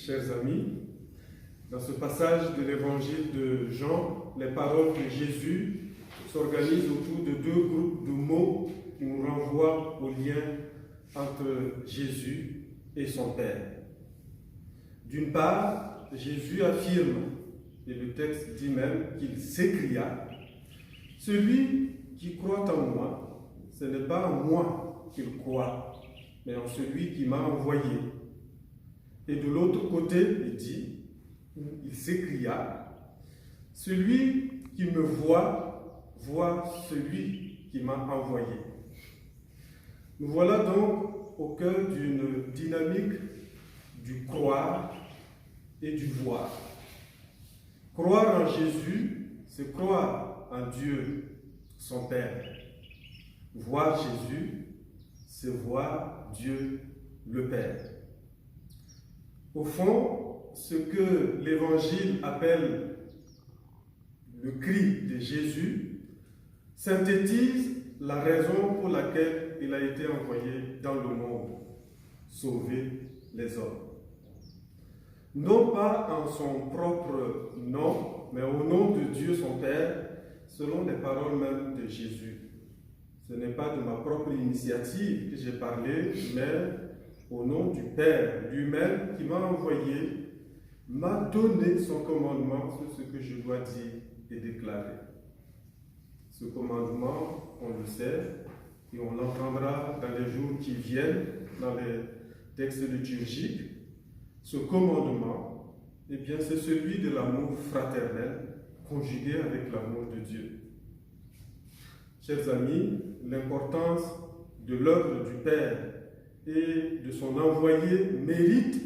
chers amis, dans ce passage de l'évangile de Jean, les paroles de Jésus s'organisent autour de deux groupes de mots qui nous renvoient au lien entre Jésus et son Père. D'une part, Jésus affirme, et le texte dit même qu'il s'écria, « Celui qui croit en moi, ce n'est pas en moi qu'il croit, mais en celui qui m'a envoyé. » Et de l'autre côté, il s'écria, « Celui qui me voit, voit celui qui m'a envoyé. » Nous voilà donc au cœur d'une dynamique du croire et du voir. Croire en Jésus, c'est croire en Dieu, son Père. Voir Jésus, c'est voir Dieu, le Père. Au fond, ce que l'Évangile appelle le cri de Jésus synthétise la raison pour laquelle il a été envoyé dans le monde, sauver les hommes. Non pas en son propre nom, mais au nom de Dieu son Père, selon les paroles même de Jésus. Ce n'est pas de ma propre initiative que j'ai parlé, mais au nom du Père lui-même qui m'a envoyé, m'a donné son commandement sur ce que je dois dire et déclarer. Ce commandement, on le sait, et on l'entendra dans les jours qui viennent, dans les textes liturgiques. Ce commandement, eh bien, c'est celui de l'amour fraternel, conjugué avec l'amour de Dieu. Chers amis, l'importance de l'œuvre du Père et de son envoyé mérite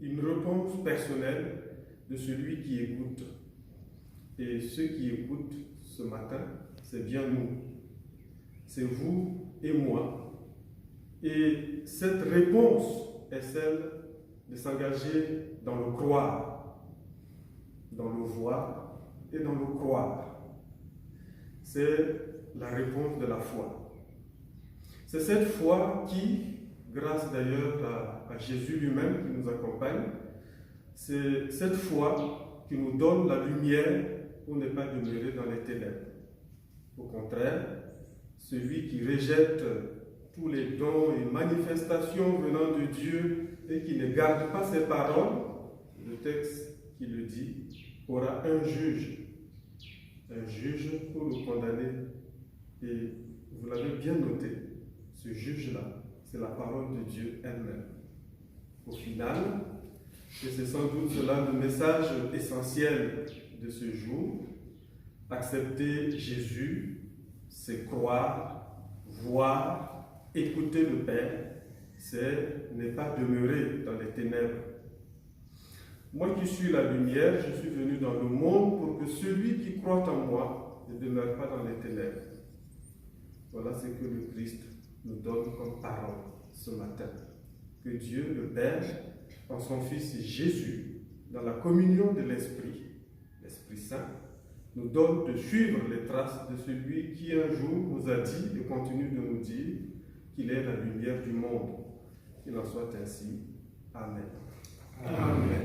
une réponse personnelle de celui qui écoute. Et ceux qui écoutent ce matin, c'est bien nous. C'est vous et moi. Et cette réponse est celle de s'engager dans le croire, dans le voir et dans le croire. C'est la réponse de la foi. C'est cette foi qui, grâce d'ailleurs à Jésus lui-même qui nous accompagne, c'est cette foi qui nous donne la lumière pour ne pas demeurer dans les ténèbres. Au contraire, celui qui rejette tous les dons et manifestations venant de Dieu et qui ne garde pas ses paroles, le texte qui le dit, aura un juge pour le condamner. Et vous l'avez bien noté, ce juge-là, c'est la parole de Dieu elle-même. Au final, et c'est sans doute cela le message essentiel de ce jour, accepter Jésus, c'est croire, voir, écouter le Père, c'est ne pas demeurer dans les ténèbres. Moi qui suis la lumière, je suis venu dans le monde pour que celui qui croit en moi ne demeure pas dans les ténèbres. Voilà ce que le Christ nous donne comme parole ce matin. Que Dieu, le Père, en son Fils Jésus, dans la communion de l'Esprit Saint, nous donne de suivre les traces de celui qui un jour nous a dit et continue de nous dire qu'il est la lumière du monde. Qu'il en soit ainsi. Amen. Amen.